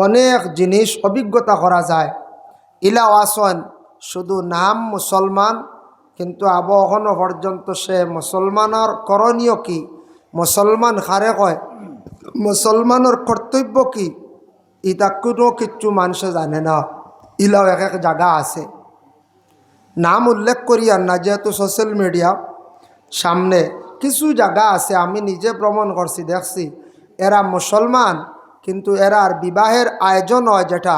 অনেক জিনিস অভিজ্ঞতা করা যায়। ইলাও আসন শুধু নাম মুসলমান, কিন্তু এখনো পর্যন্ত সে মুসলমানের করণীয় কি, মুসলমান খারে কয়, মুসলমানের কর্তব্য কি, ইটা কোনো কিচ্ছু মানুষে জানে না। ইলাও এক এক জায়গা আছে, নাম উল্লেখ করি আর না, যেহেতু সোশ্যাল মিডিয়া সামনে কিছু জায়গা আছে, আমি নিজে ভ্রমণ করছি, দেখছি এরা মুসলমান কিন্তু এরার বিবাহের আয়োজন হয় যেটা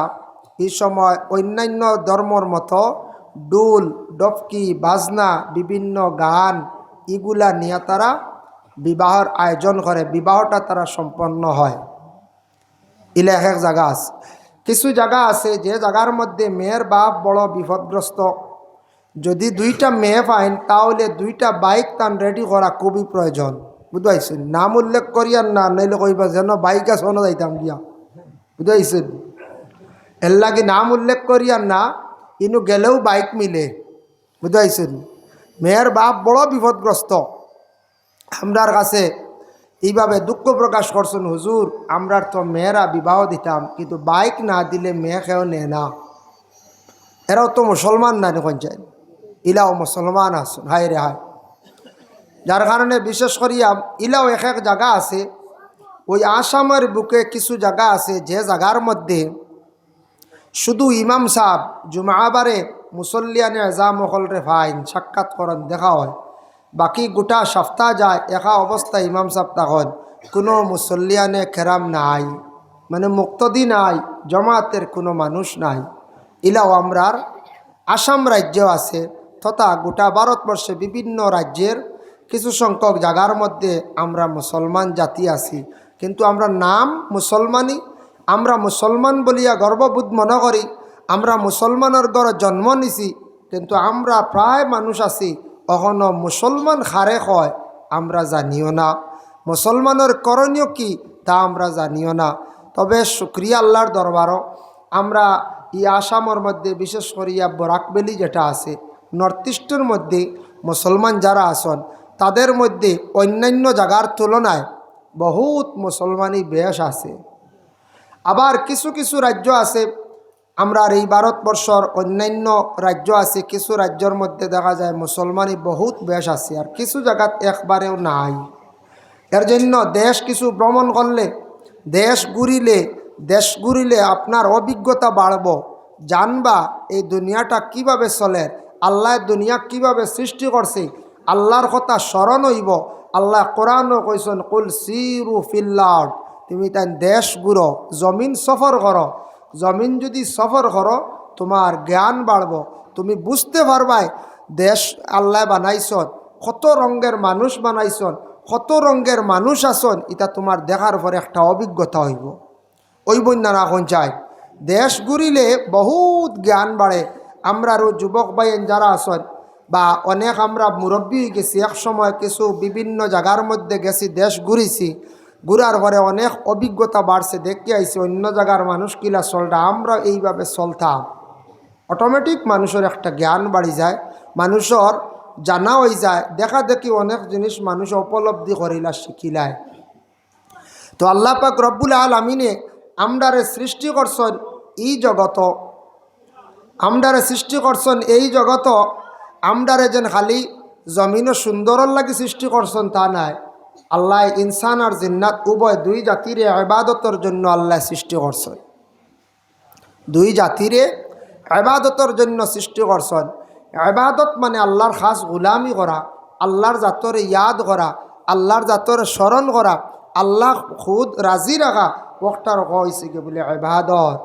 এই সময় অন্যান্য ধর্মর মতো ডুল ডফকি বাজনা বিভিন্ন গান এগুলা নিয়ে তারা বিবাহের আয়োজন করে, বিবাহটা তারা সম্পন্ন হয়। ইলে এক এক জায়গা আছে। কিছু জায়গা আছে যে জায়গার মধ্যে মেয়ের বাপ বড় বিপদগ্রস্ত, যদি দুইটা মেয়ে পাইন তাহলে দুইটা বাইক তান রেডি করা খুবই প্রয়োজন। বুঝতে নাম উল্লেখ করিয়ার না, নইলে কইবা যেন বাইক আছে না যাইতাম গিয়া। বুঝতে এর লাগে নাম উল্লেখ করিয়ার না, ইনু গেলেও বাইক মিলে। বুঝতে মেয়ের বাপ বড় বিপদগ্রস্ত, আমরার কাছে এইভাবে দুঃখ প্রকাশ করছেন, হুজুর আমরার তো মেয়েরা বিবাহ দিতাম কিন্তু বাইক না দিলে মেয়ে খেয়েও নেয় না। এরাও তো মুসলমান না, দেখুন চাই ইলাও মুসলমান আসুন, হায় রে হায়। যার কারণে বিশেষ করিয়া ইলাও এক এক জায়গা আছে, ওই আসামের বুকে কিছু জায়গা আছে যে জায়গার মধ্যে শুধু ইমাম সাহেব জুমাবারে মুসল্লিয়ানে এজাম মহলরে ফাইন সাক্ষাৎ করেন, দেখা হয়, বাকি গোটা সপ্তাহ যায় একা অবস্থায় ইমাম সাহেব তখন কোনো মুসল্লিয়ানে কেরাম নাই, মানে মুক্তদি নাই, জমাতের কোনো মানুষ নাই। ইলাও আমরার আসাম রাজ্যেও আছে, তথা গোটা ভারতবর্ষে বিভিন্ন রাজ্যের কিছু সংখ্যক জায়গার মধ্যে আমরা মুসলমান জাতি আছি, কিন্তু আমরা নাম মুসলমানই, আমরা মুসলমান বলিয়া গর্ববোধ মনে করি, আমরা মুসলমানের ঘরে জন্ম নিছি, কিন্তু আমরা প্রায় মানুষ আছি এখনো মুসলমান খারে হয় আমরা জানিও না, মুসলমানের করণীয় কি তা আমরা জানিও না। তবে শুক্রিয়া আল্লাহর দরবারও আমরা এই আসামের মধ্যে বিশেষ করিয়া বরাকবেলি যেটা আছে নর্থ ইস্টের মধ্যে মুসলমান যারা আছেন তাদের মধ্যে অন্যান্য জায়গার তুলনায় বহুত মুসলমানই বেশ আছে। আবার কিছু কিছু রাজ্য আছে, আমরা এই ভারতবর্ষর অন্যান্য রাজ্য আছে, কিছু রাজ্যের মধ্যে দেখা যায় মুসলমানই বহুত বেশ আছে, আর কিছু জায়গাত একবারেও নাই। এর জন্য দেশ কিছু ভ্রমণ করলে, দেশ ঘুরিলে আপনার অভিজ্ঞতা বাড়ব, জানবা এই দুনিয়াটা কিভাবে চলে, আল্লাহ দুনিয়া কিভাবে সৃষ্টি করছে, আল্লাহর কথা স্মরণ হইব। আল্লাহ কোরআনও কইছেন কুল সিরু ফিল আরদ, তুমি তাই দেশ ঘুরো, জমিন সফর করো, জমিন যদি সফর করো তোমার জ্ঞান বাড়ব, তুমি বুঝতে পারবাই দেশ আল্লাহ বানাইছন, কত রঙের মানুষ বানাইছন, কত রঙের মানুষ আসন, এটা তোমার দেখার পরে একটা অভিজ্ঞতা হইব। ওই বন্যা এখন চাই দেশ ঘুরিলে বহুত জ্ঞান বাড়ে। আমরারও যুবক ভাইয়েন যারা আসন বা অনেক আমরা মুরব্বী হয়ে গেছি, এক সময় কিছু বিভিন্ন জায়গার মধ্যে গেছি, দেশ ঘুরিছি, ঘুরার পরে অনেক অভিজ্ঞতা বাড়ছে, দেখতে আইছি অন্য জায়গার মানুষ কিলা চলটা, আমরা এইভাবে চলতাম, অটোমেটিক মানুষের একটা জ্ঞান বাড়ি যায়, মানুষের জানা হয়ে যায়, দেখা দেখি অনেক জিনিস মানুষ উপলব্ধি করিলা শিখিলায়। তো আল্লাহ পাক রব্বুল আলামিনে আমরারে সৃষ্টি করছেন এই জগত, আমরারে সৃষ্টি করছেন এই জগত, আমরারে যেন খালি জমিনও সুন্দরর লাগি সৃষ্টি করছেন তা নাই, আল্লাহ ইনসান আর জিন্নাত উভয় দুই জাতিরে ইবাদতের জন্য আল্লাহ সৃষ্টি করছেন, দুই জাতিরে ইবাদতের জন্য সৃষ্টি করছেন। ইবাদত মানে আল্লাহর খাস গুলামি করা, আল্লাহর জাতরে ইয়াদ করা, আল্লাহর জাতরে স্মরণ করা, আল্লাহ খুদ রাজি রাখা, ওটার হয়েছে কি বলে ইবাদত।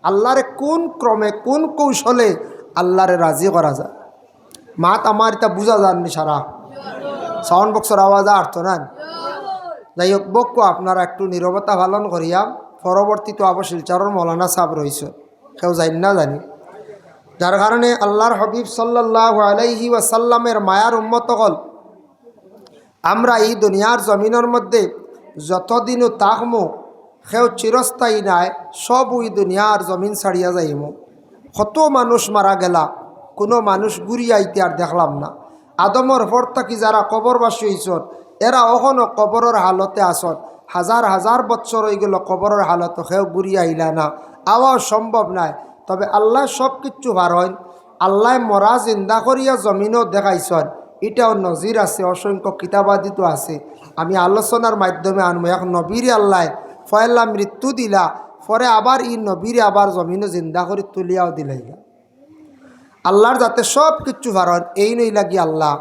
আল্লাহরে কোন ক্রমে কোন কৌশলে আল্লাহরে রাজি করা যায়, মাত আমার এটা বোঝা যাননি, সারা সাউন্ড বক্সের আওয়াজ আর্থ নেন। যাই হোক বক্য আপনারা একটু নীরবতা পালন করিয়া, পরবর্তী তো আবার শিলচরের মৌলানা সাহেব রয়েছে, কেউ জানি না জানি, যার কারণে আল্লাহর হাবিব সাল্লাল্লাহু আলাইহি ওয়াসাল্লামের মায়ার উম্মত হল আমরা এই দুনিয়ার জমিনের মধ্যে যতদিনও তাকমো সেও চিরস্থায়ী নাই, সব ওই দুনিয়ার জমিন ছাড়িয়া যাইম। কত মানুষ মারা গেলা, কোনো মানুষ ঘুরিয়া আইতে আর দেখলাম না। আদমর পর থাকি যারা কবরবাসী হইছন এরা এখনও কবরের হালতে আসন, হাজার হাজার বছর হয়ে গেল কবরের হালত সেও ঘুরিয়ে আইলা না, আওয়াও সম্ভব নাই। তবে আল্লাহ সব কিছু পারেন। আল্লাহ মরা জিন্দা করিয়া জমিনও দেখাইছেন, এটাও নজির আছে, অসংখ্য কিতাবাদিত আছে। আমি আলোচনার মাধ্যমে আনবো। এখন নবীরে আল্লাহ ফয়লা মৃত্যু দিলা, পরে আবার ই নবীরে আবার জমিনও জিন্দা করে তুলিয়াও দিলাইলা। আল্লাহর যাতে সব কিছু পারেন, এই নই লাগি আল্লাহ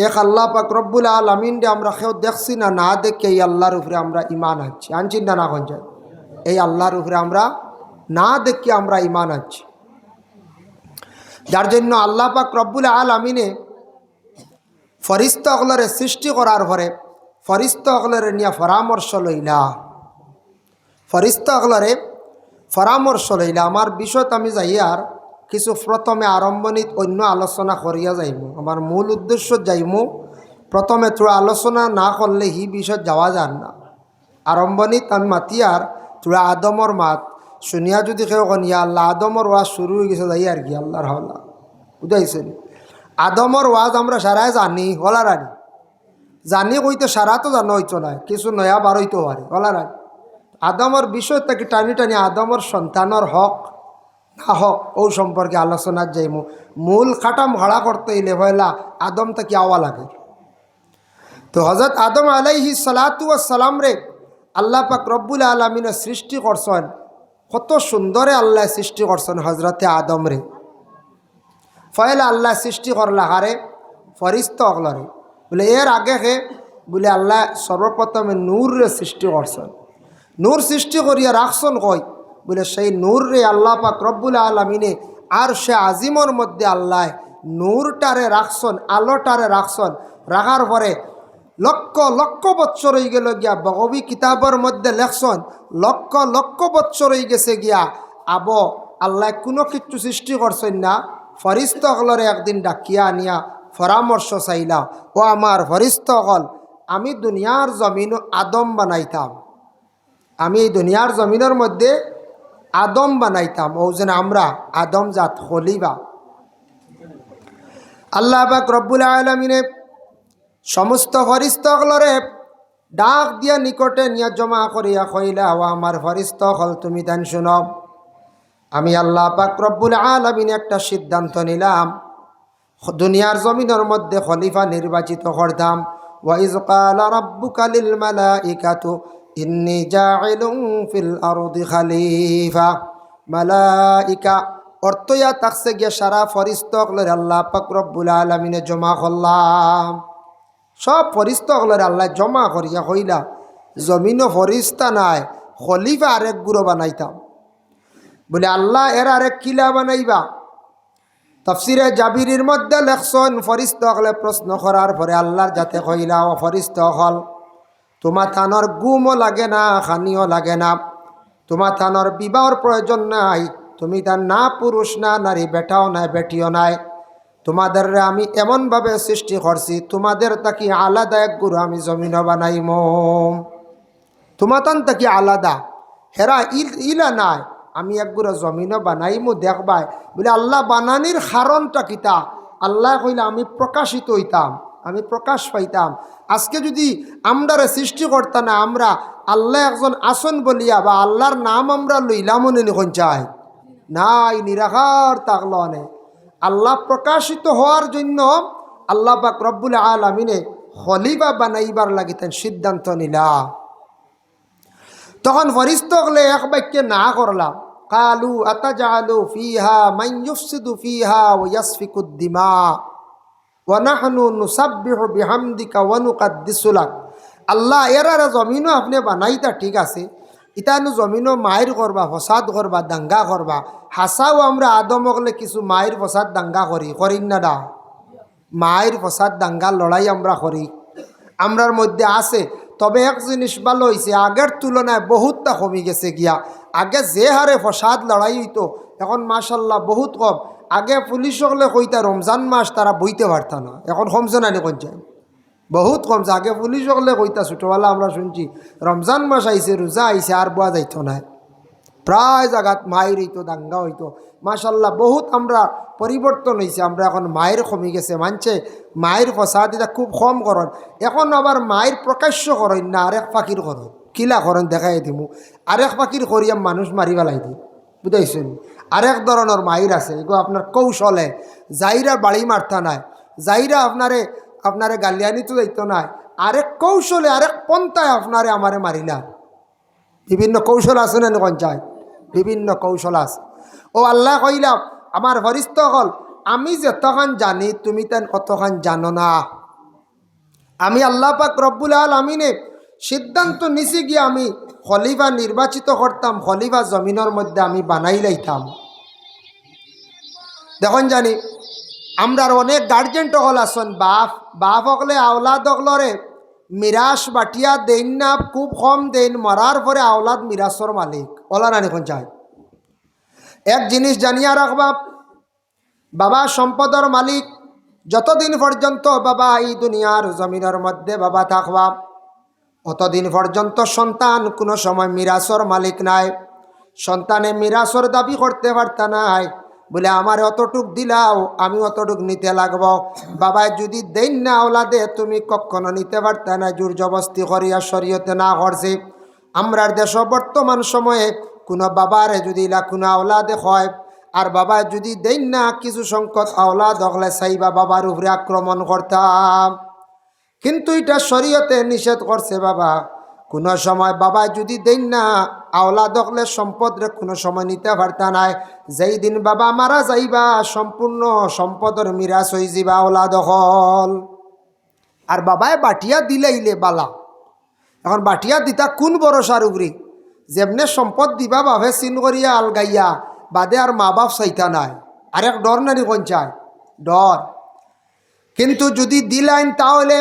এক আল্লাহ পাক রব্বুল আলামিন রে আমরা কেউ দেখছি না, না দেখে এই আল্লাহর উপরে আমরা ইমান আনছি। আনছি না না কোন যায়? এই আল্লাহর উপরে আমরা না দেখে আমরা ইমান আনছি। যার জন্য আল্লাহ পাক রব্বুল আলামিনে ফরিস্তা অগলরে সৃষ্টি করার পরে ফরিস্তা অগলরে নিয়ে পরামর্শ লইলা, ফরিস্তা অগলরে পরামর্শ লইলা। আমার বিষয়ত আমি যাই আর কিছু প্রথমে আরম্ভণিত অন্য আলোচনা করিয়া যাইব। আমার মূল উদ্দেশ্য যাইমু, প্রথমে তোরা আলোচনা না করলে হি বিষয় যাওয়া যান না। আরম্ভণিত আমি মাতিয়ার তোরা আদমর মাত শুনিয়া যদি কেউ কনিয়া আল্লাহ আদমর ওয়াজ শুরু হয়ে গেছে যাই আর কি আল্লাহর হাওলা বুঝাইছেন। আদমর ওয়াজ আমরা সারাই জানি হলারানি, জানি কইতে সারা তো জানো হইতো না, কিছু নয়া বার হইতে পারে হলারানি। আদমর বিষয় তাকে টানি টানি আদমর সন্তানের হক না হক ও সম্পর্কে আলোচনার যাইমু। মূল খাটাম ভাড়া করতে হইলে হইলা আদম তাকে আওয়া লাগে। তো হযরত আদম আলাইহিস সালাতু ওয়াস সালাম রে আল্লাহ পাক রব্বুল আলামিন সৃষ্টি করছেন, কত সুন্দরে আল্লাহ সৃষ্টি করছেন হজরতে আদম রে। ফয়লা আল্লাহ সৃষ্টি করলা হারে ফরিস্তা অগলরে, বলে এর আগে হে বলে আল্লাহ সর্বপ্রথমে নূর রে সৃষ্টি করছেন। নূর সৃষ্টি করিয়া রাখছেন কই বলে সেই নূর রে আল্লাহ পাক রব্বুল আলামিনে আর সে আজিমর মধ্যে আল্লাহ নূরটারে রাখছেন, আলোটারে রাখছেন। রাখার পরে লক্ষ লক্ষ বৎসর হয়ে গেল গিয়া বগবী কিতাবের মধ্যে লেখছেন লক্ষ লক্ষ বৎসর হয়ে গেছে গিয়া আব আল্লাহ কোনো কিছু সৃষ্টি করছেন না। ফরিস্তা হলরে একদিন ডাকিয়া আনিয়া পরামর্শ চাইলা, ও আমার ফরিস্তা হল, আমি দুনিয়ার জমিন আদম বানাইতাম, আমি এই দুনিয়ার জমিনের মধ্যে আদম বানাইতাম, ও যেন আমরা আদম জাত খলিবা। আল্লাহ পাক রব্বুল আলামিনে সমস্ত ফরিস্তাগুলোরে ডাক দিয়া নিকটে নিয়ে জমা করিয়া কইলা, ও আমার ফরিস্তা হল, তুমি তান শুনো, আমি আল্লাহ পাক রব্বুল আলামিন একটা সিদ্ধান্ত নিলাম, দুনিয়ার জমিনের মধ্যে খলিফা নির্বাচিত করতাম। ওয়াইজ ক্বালা রাব্বুকা লিল মালাইকাতু ইন্নী জাইলুন ফিল আরদি খলিফা। মালাইকা অর্থয়া তাকসে গিয়ে সারা ফরিস্তাগুলোরে আল্লাহ পাক রব্বুল আলামিনে জমা করলাম। সব ফরিস্তাগুলোরে আল্লাহ জমা করিয়া কইলা, জমিনও ফরিস্তা নাই, খলিফা আরেক গুরু বানাইতাম। বলে আল্লাহ এর আরেক কিলা বানাইবা? তাফসিরে জাবিরির মধ্যে লেখছেন ফরিস্তাগুলো প্রশ্ন করার পরে আল্লাহর যাতে কইলা, ও ফরিস্তা হল, তোমার থানোর গুমও লাগে না, খানিও লাগে না, তোমার থানোর বিবাহর প্রয়োজন নাই, তুমি তার না পুরুষ না নারী, বেটাও নাই বেটিও নাই, তোমাদের আমি এমনভাবে সৃষ্টি করছি, তোমাদের তাকি আলাদা এক গুরু আমি জমিন বানাইম, তোমাতান তাকি আলাদা, হেরা ইলা নাই, আমি এক গুরু জমিন বানাইমু দেখবাই। বলে আল্লাহ বানানির কারণটা কিতা? আল্লাহ কইলে আমি প্রকাশিত হইতাম, আমি প্রকাশ পাইতাম। আজকে যদি আমরারে সৃষ্টি করতাম না, আমরা আল্লাহ একজন আসন বলিয়া বা আল্লাহর নাম আমরা লইলাম মনে নিখন চাই নাই, নিরাকার তাকলো অনেক। আল্লাহ প্রকাশিত হওয়ার জন্য আল্লাহ পাক রব্বুল আলামিনে খলিফা বানাইবার লাগিতেন সিদ্ধান্ত নিলা। তখন ফরিস্তাগুলো এক বাক্যে না করলাম, কালু আতাজালু ফিহা মান ইউফসিদু ফিহা ওয়া ইয়াসফিকুদ দিমা ওয়া নাহনু নুসাব্বিহু বিহামদিকা ওয়া নুকাদ্দিসু লাক। আল্লাহ এরারে জমিনও আপনি বানাইতা ঠিক আছে, ইতানু জমিনও মায়ের করবা, ফসাদ করবা, দাঙ্গা করবা। হাসাও আমরা আদমকলে কিছু মায়ের ফসাদ দাঙ্গা করি না দা, মায়ের ফসাদ দাঙ্গা লড়াই আমরা করি, আমরার মধ্যে আছে। তবে এক জিনিস ভালো হয়েছে, আগের তুলনায় বহুতটা কমে গেছে গিয়া। আগে যে হারে ফসাদ লড়াই হইতো এখন মাশাল্লাহ বহুত কম। আগে পুলিশ হলে কইতা রমজান মাস তারা বইতে পারত না, এখন কমছে না কোন যায়, বহুত কমছে। আগে পুলিশ হলে কইতা ছোটোবেলা আমরা শুনছি রমজান মাস আইছে, রোজা আইছে, আর বোয়া যাইতো না, প্রায় জায়গাত মায়ের হইতো, দাঙ্গা হইতো। মাশাল্লাহ বহুত আমরা পরিবর্তন হয়েছে, আমরা এখন মায়ের কমে গেছে, মানছে মায়ের ফসাদ এটা খুব কম করেন। এখন আবার মায়ের প্রকাশ্য করেন না, আরেক ফাঁকির করেন, কিলা করেন দেখাই দিমু। আরেক পাখির করিয়া মানুষ মারি পেলাই দিই, বুঝাইছেন। আরেক ধরনের মাইর আছে, এগুলো আপনার কৌশলে যাইরা বাড়ি মারতা নাই, যাইরা আপনারে গালিয়ানি তো যাইতো নাই, আরেক কৌশলে আরেক পন্থায় আপনারে আমারে মারিলা। বিভিন্ন কৌশল আছে না কোন চাই, বিভিন্ন কৌশল আছে। ও আল্লাহ কইলাম আমার ফরিস্ত হল, আমি যতখান জানি তুমি তেন অতখান জানো না। আমি আল্লাহ পাক রব্বুল আলামিনে সিদ্ধান্ত নিছি গিয়ে আমি খলিফা নির্বাচিত করতাম, খলিফা জমিনের মধ্যে আমি বানাই লাইতাম। দেখুন জানি আমরার অনেক গার্জেন হল আসন, বাপ হকলে আওলাদ হকলরে মিরাস বাটিয়া দেন না, খুব কম দেন, মরার পরে আওলাদ মিরাসর মালিক ওলা না এখন চাই। এক জিনিস জানিয়া রাখবা, বাবা সম্পদর মালিক। যতদিন পর্যন্ত বাবা এই দুনিয়ার জমিনের মধ্যে বাবা থাকবা, অতদিন পর্যন্ত সন্তান কোনো সময় মিরাসর মালিক নাই। সন্তানে মিরাসর দাবি করতে পারতা নাই, বলে আমার অতটুক দিলাও আমি অতটুক নিতে লাগব। বাবায় যদি দেন না আওলাদে, তুমি কখনো নিতে পারতা না, জোর জবস্তি করিয়া শরীয়তে না করছে। আমরার দেশ বর্তমান সময়ে কোনো বাবারে যদি কোনো আওলাদে হয়, আর বাবা যদি দেন না, কিছু সংকট আওলাদ হলে চাইবা বাবার উপরে আক্রমণ করতাম। কিন্তু এটা শরীয়তে নিষেধ করছে বাবা, কোনো সময় বাবা যদি দেন না আওলাদ হলে সম্পদরে কোনো সময় নিতে পারতা নাই। যেই দিন বাবা মারা যাইবা, সম্পূর্ণ সম্পদের মিরাস হয়ে যাবা আওলাদ হল। আর বাবায় বাটিয়া দিলাইলে বালা, এখন বাটিয়া দিতা কোন ভরসার উপরে, যেমনে সম্পদ দিবা বাপে চিন করিয়া আলগাইয়া বাদে আর মা বাপ চাইতা নাই। আরেক ডর নানি কোন চায়, ডর। কিন্তু যদি দিলাইন তাহলে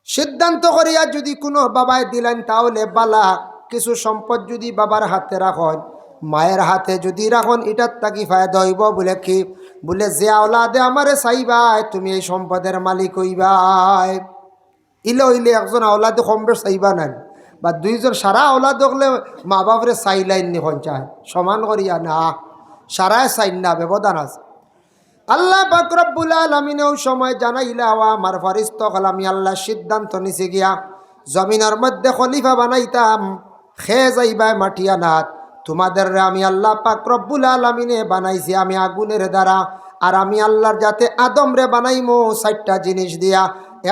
সিদ্ধান্ত করিয়া যদি কোনো বাবায় দিলেন তাহলে বালা, কিছু সম্পদ যদি বাবার হাতে রাখন, মায়ের হাতে যদি রাখন, এটার তাকি ফায়দা হইব। বলে কি, বলে যে আওলাদে আমারে চাইবাই তুমি এই সম্পদের মালিক হইবাই। ইলে হইলে একজন আওলাদে কম বেশ চাইবা নাই, বা দুইজন সারা আওলাদ হলে মা বাপরে চাইলাইন নি চায় সমান করিয়া না, সারাই চাইন না, ব্যবধান আছে। আল্লাহ পাক রব্বুল আলামিন ওই সময় জানাইলা, আমার ফরিস্ত হল আমি আল্লাহ সিদ্ধান্ত নিছি গিয়া জমিনের মধ্যে খলিফা বানাইতাম, খে যাইবাই মাটিয়া নাথ। তোমাদের আমি আল্লাহ পাক রব্বুল আলামিনে বানাইছি আমি আগুনের দ্বারা। আর আমি আল্লাহর যাতে আদম রে বানাইমো 4টা জিনিস দিয়া,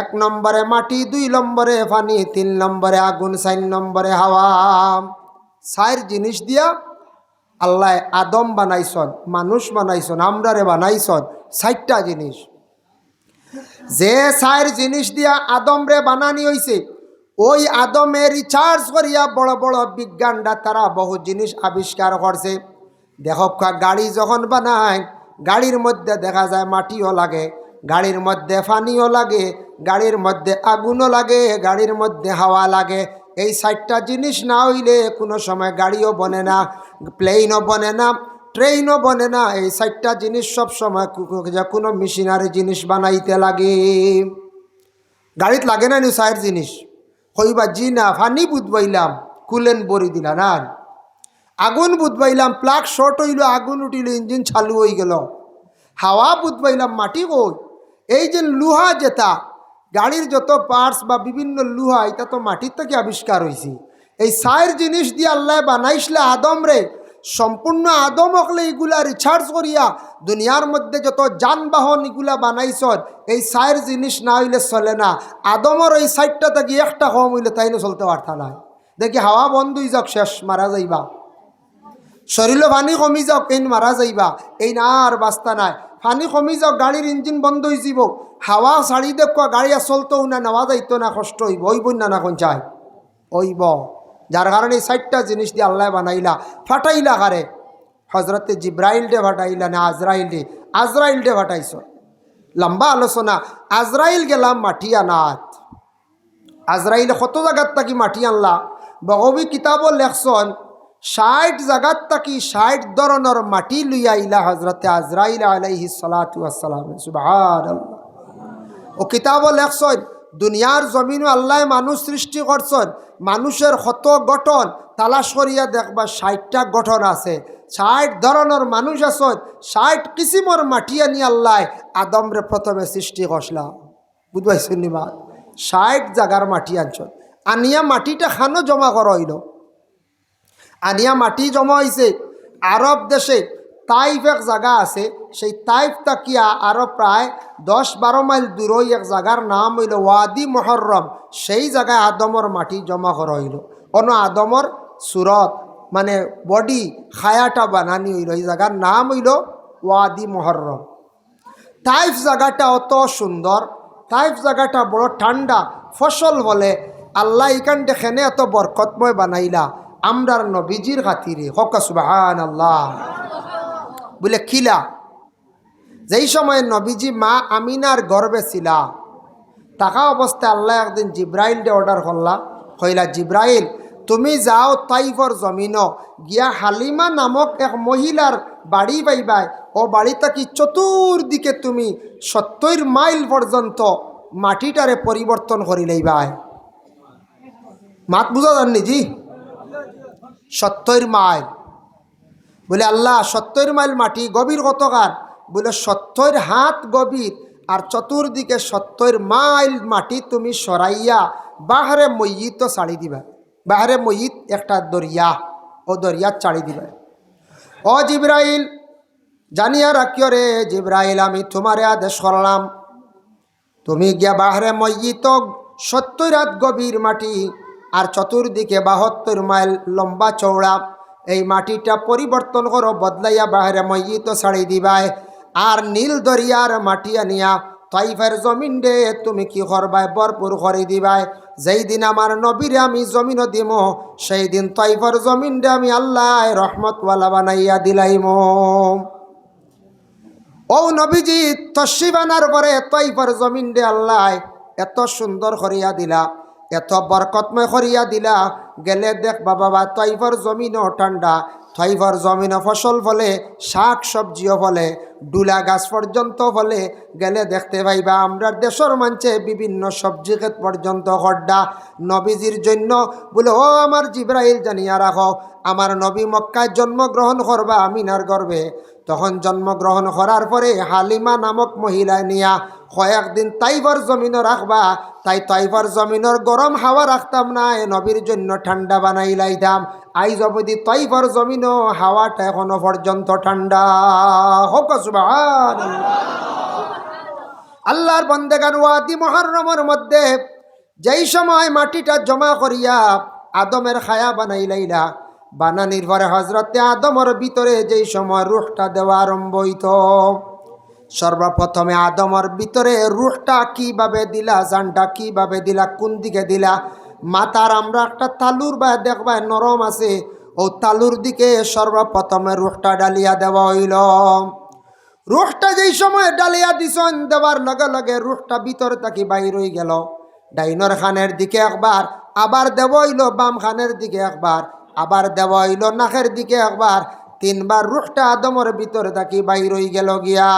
1 নম্বরে মাটি, 2 নম্বরে পানি, 3 নম্বরে আগুন, 4 নম্বরে হাওয়া। 4 জিনিস দিয়া আল্লাহ আদম বানাইছন, মানুষ বানাইছন, আমরারে বানাইছন 4টা জিনিস। যে 4 জিনিস দিয়া আদম রে বানানি হইছে, ওই আদমে রিচার্জ করিয়া বড় বড় বিজ্ঞানরা তারা বহু জিনিস আবিষ্কার করছে। দেখো গাড়ি যখন বানায়, গাড়ির মধ্যে দেখা যায় মাটিও লাগে, গাড়ির মধ্যে পানিও লাগে, গাড়ির মধ্যে আগুনও লাগে, গাড়ির মধ্যে হাওয়া লাগে। এই 4টা জিনিস না হইলে কোনো সময় গাড়িও বনে না, প্লেনও বনে না, ট্রেনও বনে না। এই 4টা জিনিস সব সময় কোনো মেশিনারি জিনিস বানাইতে লাগে। গাড়িত লাগে না নি 4 জিনিস, কইবা জি না, পানি বুধবাইলাম কুলেন বরি দিলা না, আগুন বুধবাইলাম প্লাগ শর্ট হইল, আগুন উঠিল, ইঞ্জিন চালু হয়ে গেল। হাওয়া বুধবাইলাম, মাটি কই। এই যে লুহা যেটা গাড়ির যত পার্টস বা বিভিন্ন লুহা, এটা তো মাটির থেকে আবিষ্কার হয়েছে। এই 4 জিনিস দিয়ে আল্লাহ বানাইছিল আদম রে। সম্পূর্ণ আদম হকলে এগুলা রিচার্জ করিয়া দুনিয়ার মধ্যে যত যানবাহন এগুলা বানাইছ, এই 4 জিনিস না হইলে চলে না। আদমর এই 4টা থেকে একটা কম হইলে তাইলে চলতে পারতা না। দেখি হাওয়া বন্ধ হয়ে যাক, শেষ, মারা যাইবা। শরীরে পানি কমি যাওক, এই মারা যাইবা, এই না আর বাস্তা নাই। পানি কমি যাওক, গাড়ির ইঞ্জিন বন্ধ হয়ে যাব, হাওয়া ছাড়ি দেখো গাড়ি আর চলতেও না, নেওয়া যাইতো না, কষ্ট হইব, ওইব না না কোন চাই ওইব। যার কারণে এই 4টা জিনিস দিয়ে আল্লাহ বানাইলা। ফাটাইলা কারে? হজরতে জিব্রাইল ডে ফাটাইলা না আজরাইল ডে? আজরাইল ডে ফাটাইছ। লম্বা আলোচনা। আজরাইল গেলাম মাটি আনাত। আজরাইল কত জায়গার তাকি মাটি আনলা, বগবী কিতাবও লেখছন 60 জায়গার তাকি 60 ধরনের মাটি লইয়া আইলা হজরতে আজরাইল আলাইহিস সালাতু ওয়াস সালাম। সুবহানাল্লাহ। ও কিতাবও লেখছন দুনিয়ার জমিনও আল্লাহ মানুষ সৃষ্টি করছেন, মানুষের কত গঠন তালাশ করিয়া দেখবা 60টা গঠন আছে, 60 ধরনের মানুষ আছেন, 60 কিসিমর মাটি আনি আল্লাহ আদমরে প্রথমে সৃষ্টি করলা। বুঝবাইছেন নি? 60 জায়গার মাটি আনছেন। আনিয়া মাটিটা খানো জমা করা হইল। আনিয়া মাটি জমা হয়েছে আরব দেশে তাইফ এক জায়গা আছে, সেই তাইফ তাকিয়া আরো প্রায় 10-12 মাইল দূরই এক জায়গার নাম হইল ওয়াদি মুহররম। সেই জায়গায় আদমর মাটি জমা করা হইল। অন্য আদমর সুরত মানে বডি খায়াটা বানানি হইল। এই জায়গার নাম হইল ওয়াদি মুহররম। তাইফ জায়গাটা অত সুন্দর, তাইফ জায়গাটা বড় ঠান্ডা, ফসল বলে আল্লাহ এখান দেখেনে এত বরকতময় বানাইলা আমরার নবীজির খাতিরে। হক সুবহানাল্লাহ বলে খিলা। যেই সময় নবীজি মা আমিনার গর্বে ছিলা, থাকা অবস্থায় আল্লাহ একদিন জিব্রাইলকে অর্ডার করলা, কইলা জিব্রাইল তুমি যাও তাইফর জমিন গিয়া হালিমা নামক এক মহিলার বাড়ি পাইবাই। ও বাড়ি থাকি চতুর্দিকে তুমি 70 মাইল পর্যন্ত মাটিটারে পরিবর্তন করি লইবাই। মাত বুঝা যাননি জি? 70 মাইল বলে আল্লাহ 70 মাইল মাটি গভীর কতকার? বলে 70 হাত গভীর, আর চতুর্দিকে 70 মাইল মাটি তুমি সরাইয়া বাহারে ময়িত ছাড়ি দিবা। বাহারে ময়িত একটা দরিয়া, ও দরিয়া ছাড়ি দিবা। ও জিব্রাইল জানিয়া রাখিও রে জিব্রাইল, আমি তোমারে আদেশ করলাম, তুমি গিয়া বাহারে ময়িত 70 হাত গভীর মাটি আর চতুর্দিকে 72 মাইল লম্বা চৌড়া এই মাটিটা পরিবর্তন করো, বদলাইয়া বাহারে ময়িত ছাড়ি দিবাই। আর নীল দরিয়ার মাটি আনিয়া তাইফের জমিন দে তুমি কি করবাই? ভরপুর করে দিবাই। যেই দিন আমার নবীরে আমি জমিন দিম, সেই দিন তাইফের জমিন দে আমি আল্লাহ রহমতওয়ালা বানাইয়া দিলাইম। ও নবীজি তশরিফ আনার পরে তাইফের জমিন দে আল্লাহ এত সুন্দর করিয়া দিলা, এত বরকতময় করিয়া দিলা। গেলে দেখবা বাবা তাইফের জমিনও ঠান্ডা, তাইফের জমিনও ফসল ফলে, শাক সবজিও ফলে, ডুলা গাছ পর্যন্ত ফলে। গেলে দেখতে পাইবা আমরা দেশের মানছে বিভিন্ন সবজি ক্ষেত পর্যন্ত হড্ডা নবীজির জন্য। বলে ও আমার জিব্রাইল জানিয়া রাখো, আমার নবী মক্কায় জন্মগ্রহণ করবা আমিনার গর্ভে। তখন জন্মগ্রহণ করার পরে হালিমা নামক মহিলা নিয়া কয়েকদিন তাইফের জমিনও রাখবা। তাই তাইফের জমিনের গরম হাওয়া রাখতাম না, এ নবীর জন্য ঠান্ডা বানাই লাইতাম। আইজ অবধি তাইফের জমিনও হাওয়াটা এখনো পর্যন্ত ঠান্ডা। হোক সুবহানাল্লাহ। আল্লাহর বান্দাগান ওয়াদি মুহররমের মধ্যে যেই সময় মাটিটা জমা করিয়া আদমের খায়া বানাই লাইলা, বানানির পরে হজরতে আদমের ভিতরে যেই সময় রুহটা দেওয়া আরম্ভ হইত, সর্বপ্রথমে আদমের ভিতরে রুহটা কিভাবে দিলা, জানটা কিভাবে দিলা, কোন দিকে দিলা? মাথার আমরা একটা তালুর বা দেখবা নরম আছে, ও তালুর দিকে সর্বপ্রথমে রুহটা ডালিয়া দেওয়া হইল। রুহটা যেই সময় ডালিয়া দিছন, দেওয়ার লগে লগে রুহটা ভিতর থাকি বাইর হয়ে গেল। ডাইনর খানের দিকে একবার, আবার দেওয়া হইল বাম খানের দিকে একবার, আবার দেওয়া হইল নাকের দিকে একবার। 3 বার রুহটা আদমের ভিতরে থাকি বাইর হয়ে গেল গিয়া।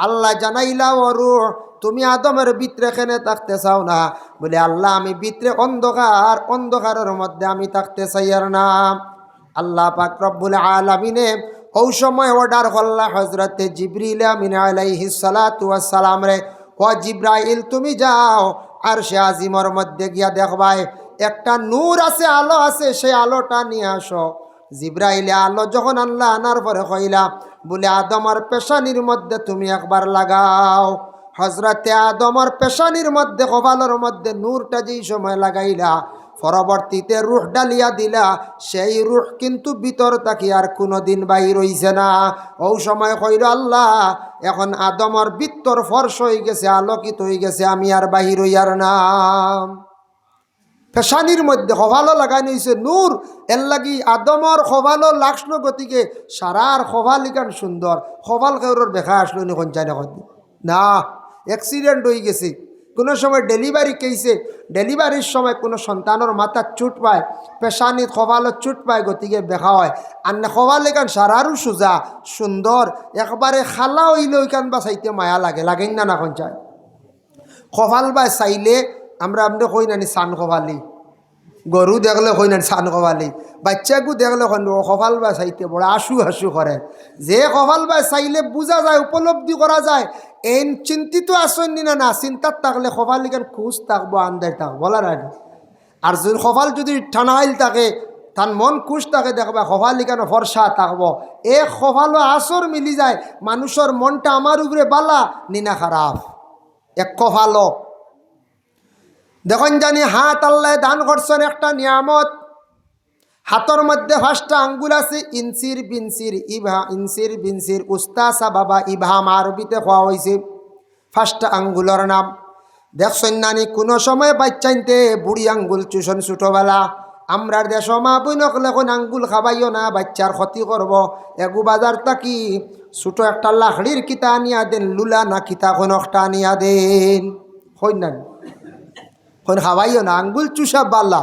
আল্লাহ জানাইলা ও রুহ তুমি আদমের ভিতরে কেনে থাকতে চাও না? বলে আল্লাহ আমি ভিতরে অন্ধকার, অন্ধকারের মধ্যে আমি থাকতে চাই আর না। আল্লাহ পাক রব্বুল আলামিনে ওই সময় অর্ডার করলা হজরতে জিবরিল আমিন আলাইহিস সালাতু ওয়াস সালাম রে, ও জিব্রাইল তুমি যাও আরশে আজিমর মধ্যে গিয়া দেখবাই একটা নূর আছে, আলো আছে, সেই আলোটা নিয়ে আসো। জিব্রাইলে আলো যখন আল্লাহ আনার পরে কইলা, বলে আদমের পেশানির মধ্যে তুমি একবার লাগাও। হজরতে আদমের পেশানির মধ্যে কপালের মধ্যে নূরটা যেই সময় লাগাইলা, পরবর্তীতে রুহ ডালিয়া দিলা, সেই রুহ কিন্তু ভিতর থাকি আর কোনোদিন বাহির হইছে না। ওই সময় কইল আল্লাহ এখন আদমের ভিতর ফর্স হয়ে গেছে, আলোকিত হয়ে গেছে, আমি আর বাহির হইয়ার না। পেশানির মধ্যে খোভালো লাগানো হয়েছে নূর, এর লাগি আদমর খোভালো লাগলো গতিকে সারার খোভাল ইকান সুন্দর। খোভাল কেউর দেখা আসলো নি কোন চাই না, অ্যাক্সিডেন্ট হয়ে গেছে। কোনো সময় ডেলিভারি কেসে, ডেলিভারির সময় কোনো সন্তানের মাথার চুট পায়, পেশানিত খোভালো চুট পায়, গতিকে দেখা হয়। আর না খোভাল এখান সারারও সোজা সুন্দর, একবারে খালা হইলে ওইখান বা চাইতে মায়া লাগে, লাগেন না কোন চায়। খোভাল বা চাইলে আমরা আপনি কই নানি চান খোভালি, গরু দেখলে কই নানি চান খোভালি, বাচ্চাকু দেখলে খোভাল বা চাইতে বড় আশু হাসু করে। যে খোভাল বা চাইলে বোঝা যায়, উপলব্ধি করা যায় এই চিন্তিত আসেন না, না চিন্তার থাকলে খোভাল এখান খুশ থাকবো, আন্দায় থাকবো বলার আগে। আর যদি কপাল যদি ঠানাইল থাকে তার মন খুশ থাকে দেখবা কপাল কেন ফর্সা থাকবো। এ কপালও আসর মিলি যায়, মানুষের মনটা আমার উপরে বালা নিনা খারাপ। এক কপালও দেখুন জানি হাত আল্লাহ দান করছেন একটা নিয়ামত। হাতর মধ্যে 5টা আঙ্গুল আছে, ইনসির বিনসির ইভা, ইনসির বিনসির উস্তাসা বাবা ইভাম আরবিতে খাওয়া হয়েছে। 5টা আঙ্গুলের নাম দেখছেন নানি কোনো সময় বাচ্চাইতে বুড়ি আঙ্গুল চুষণ ছোটোবেলা। আমরার দেশ মা বইনকলে এখন আঙ্গুল খাবাইও না, বাচ্চার ক্ষতি করব। এগু বাজার তাকি ছোটো একটা লাকড়ির কিতা আনিয়া দেন, লুলা না কিতা কোন একটা আনিয়া দেন, হই না কোন খাবাইও না, আঙ্গুল চুষা বালা।